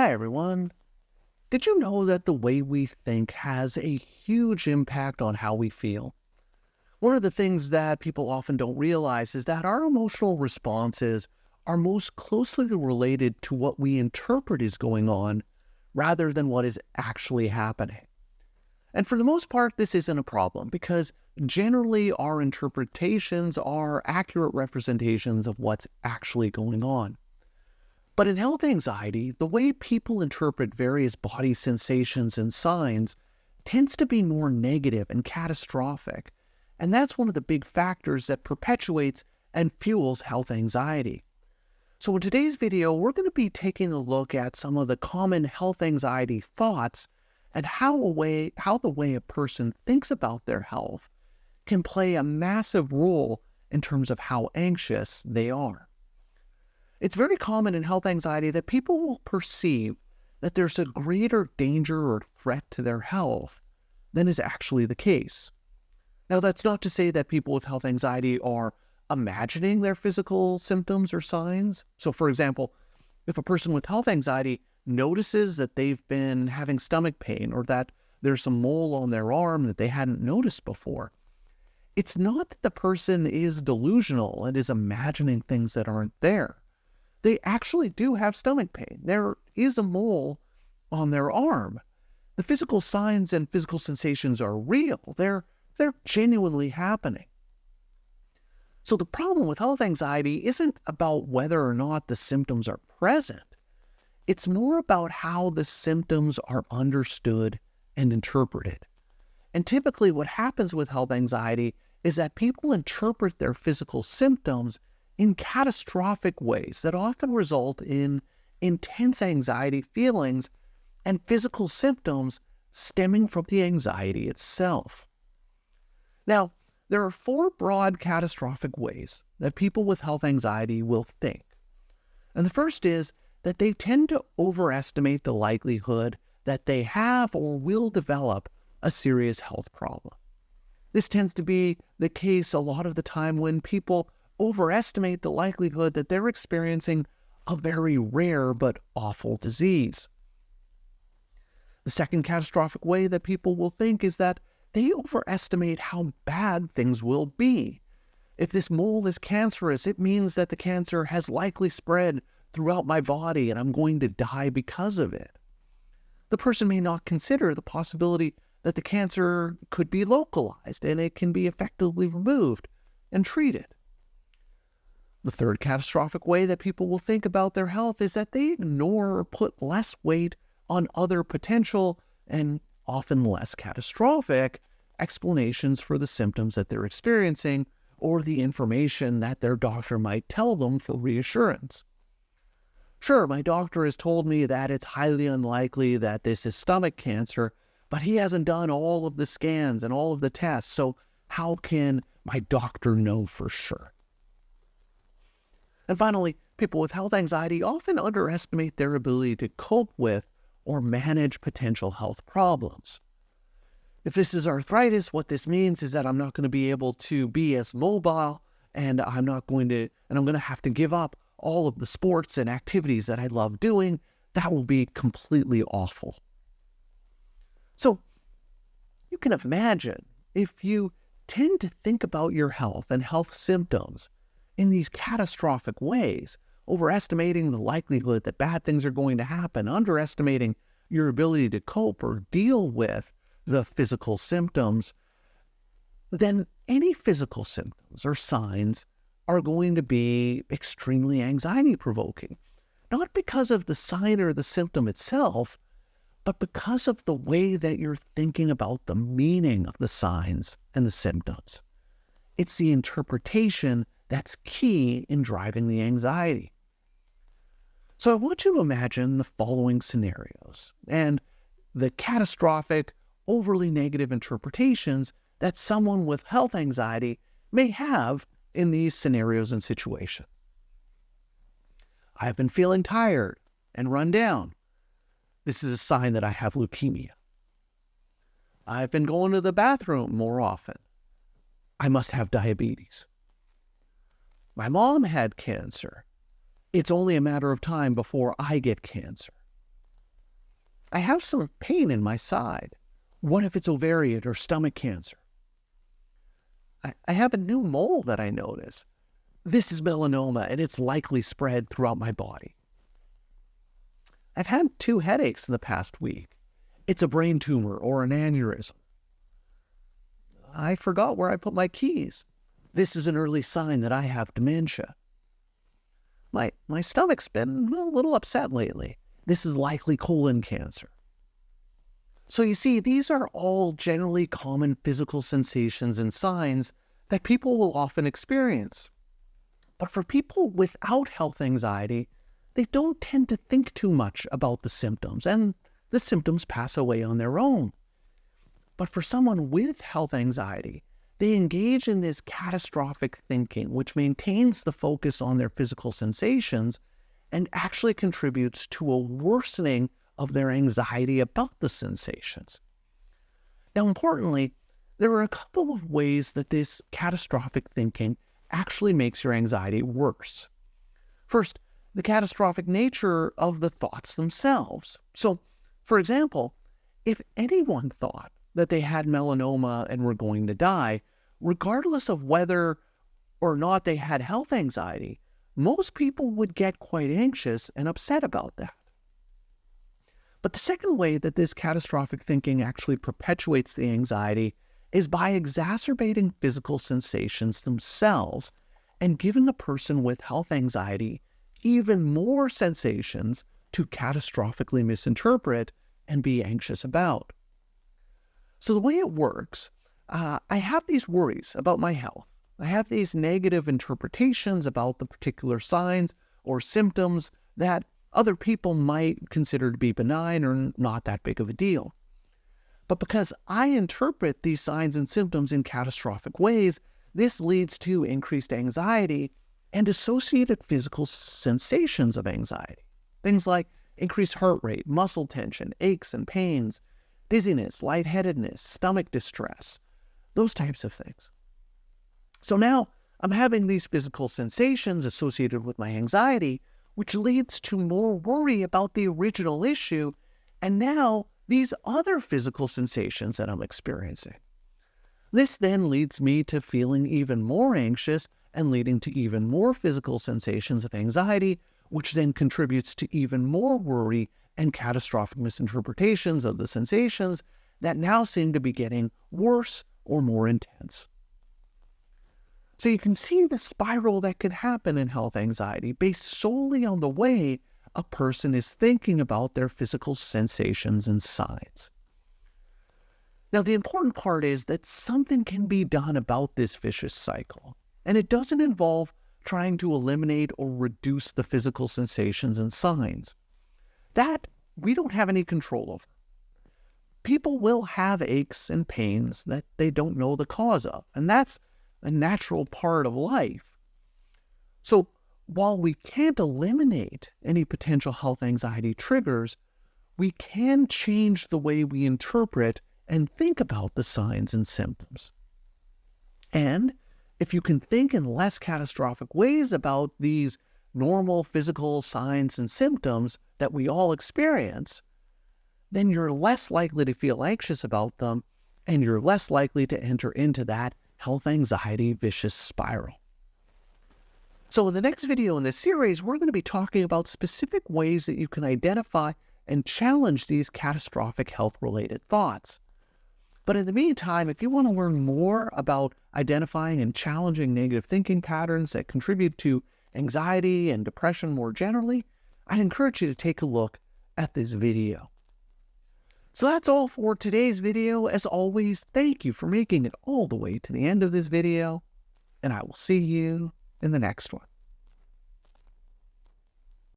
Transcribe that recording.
Hi, everyone. Did you know that the way we think has a huge impact on how we feel? One of the things that people often don't realize is that our emotional responses are most closely related to what we interpret is going on rather than what is actually happening. And for the most part, this isn't a problem because generally our interpretations are accurate representations of what's actually going on. But in health anxiety, the way people interpret various body sensations and signs tends to be more negative and catastrophic. And that's one of the big factors that perpetuates and fuels health anxiety. So in today's video, we're going to be taking a look at some of the common health anxiety thoughts and how the way a person thinks about their health can play a massive role in terms of how anxious they are. It's very common in health anxiety that people will perceive that there's a greater danger or threat to their health than is actually the case. Now, that's not to say that people with health anxiety are imagining their physical symptoms or signs. So, for example, if a person with health anxiety notices that they've been having stomach pain or that there's a mole on their arm that they hadn't noticed before, it's not that the person is delusional and is imagining things that aren't there. They actually do have stomach pain. There is a mole on their arm. The physical signs and physical sensations are real. They're genuinely happening. So the problem with health anxiety isn't about whether or not the symptoms are present. It's more about how the symptoms are understood and interpreted. And typically what happens with health anxiety is that people interpret their physical symptoms in catastrophic ways that often result in intense anxiety feelings and physical symptoms stemming from the anxiety itself. Now, there are four broad catastrophic ways that people with health anxiety will think. And the first is that they tend to overestimate the likelihood that they have or will develop a serious health problem. This tends to be the case a lot of the time when people overestimate the likelihood that they're experiencing a very rare but awful disease. The second catastrophic way that people will think is that they overestimate how bad things will be. If this mole is cancerous, it means that the cancer has likely spread throughout my body and I'm going to die because of it. The person may not consider the possibility that the cancer could be localized and it can be effectively removed and treated. The third catastrophic way that people will think about their health is that they ignore or put less weight on other potential and often less catastrophic explanations for the symptoms that they're experiencing or the information that their doctor might tell them for reassurance. Sure, my doctor has told me that it's highly unlikely that this is stomach cancer, but he hasn't done all of the scans and all of the tests, so how can my doctor know for sure? And finally, people with health anxiety often underestimate their ability to cope with or manage potential health problems. If this is arthritis, what this means is that I'm not going to be able to be as mobile and I'm going to have to give up all of the sports and activities that I love doing. That will be completely awful. So you can imagine if you tend to think about your health and health symptoms in these catastrophic ways, overestimating the likelihood that bad things are going to happen, underestimating your ability to cope or deal with the physical symptoms, then any physical symptoms or signs are going to be extremely anxiety-provoking. Not because of the sign or the symptom itself, but because of the way that you're thinking about the meaning of the signs and the symptoms. It's the interpretation that's key in driving the anxiety. So I want you to imagine the following scenarios and the catastrophic, overly negative interpretations that someone with health anxiety may have in these scenarios and situations. I've been feeling tired and run down. This is a sign that I have leukemia. I've been going to the bathroom more often. I must have diabetes. My mom had cancer. It's only a matter of time before I get cancer. I have some pain in my side. What if it's ovarian or stomach cancer? I have a new mole that I notice. This is melanoma and it's likely spread throughout my body. I've had 2 headaches in the past week. It's a brain tumor or an aneurysm. I forgot where I put my keys. This is an early sign that I have dementia. My stomach's been a little upset lately. This is likely colon cancer. So you see, these are all generally common physical sensations and signs that people will often experience. But for people without health anxiety, they don't tend to think too much about the symptoms, and the symptoms pass away on their own. But for someone with health anxiety, they engage in this catastrophic thinking, which maintains the focus on their physical sensations and actually contributes to a worsening of their anxiety about the sensations. Now, importantly, there are a couple of ways that this catastrophic thinking actually makes your anxiety worse. First, the catastrophic nature of the thoughts themselves. So, for example, if anyone thought that they had melanoma and were going to die, regardless of whether or not they had health anxiety, most people would get quite anxious and upset about that. But the second way that this catastrophic thinking actually perpetuates the anxiety is by exacerbating physical sensations themselves and giving a person with health anxiety even more sensations to catastrophically misinterpret and be anxious about. So the way it works, I have these worries about my health. I have these negative interpretations about the particular signs or symptoms that other people might consider to be benign or not that big of a deal. But because I interpret these signs and symptoms in catastrophic ways, this leads to increased anxiety and associated physical sensations of anxiety. Things like increased heart rate, muscle tension, aches and pains, dizziness, lightheadedness, stomach distress, those types of things. So now I'm having these physical sensations associated with my anxiety, which leads to more worry about the original issue, and now these other physical sensations that I'm experiencing. This then leads me to feeling even more anxious and leading to even more physical sensations of anxiety, which then contributes to even more worry and catastrophic misinterpretations of the sensations that now seem to be getting worse or more intense. So you can see the spiral that could happen in health anxiety based solely on the way a person is thinking about their physical sensations and signs. Now, the important part is that something can be done about this vicious cycle, and it doesn't involve trying to eliminate or reduce the physical sensations and signs. That we don't have any control over. People will have aches and pains that they don't know the cause of, and that's a natural part of life. So while we can't eliminate any potential health anxiety triggers, we can change the way we interpret and think about the signs and symptoms. And if you can think in less catastrophic ways about these normal physical signs and symptoms that we all experience, then you're less likely to feel anxious about them, and you're less likely to enter into that health anxiety vicious spiral. So in the next video in this series, we're going to be talking about specific ways that you can identify and challenge these catastrophic health-related thoughts. But in the meantime, if you want to learn more about identifying and challenging negative thinking patterns that contribute to anxiety and depression more generally, I'd encourage you to take a look at this video. So that's all for today's video. As always, thank you for making it all the way to the end of this video, and I will see you in the next one.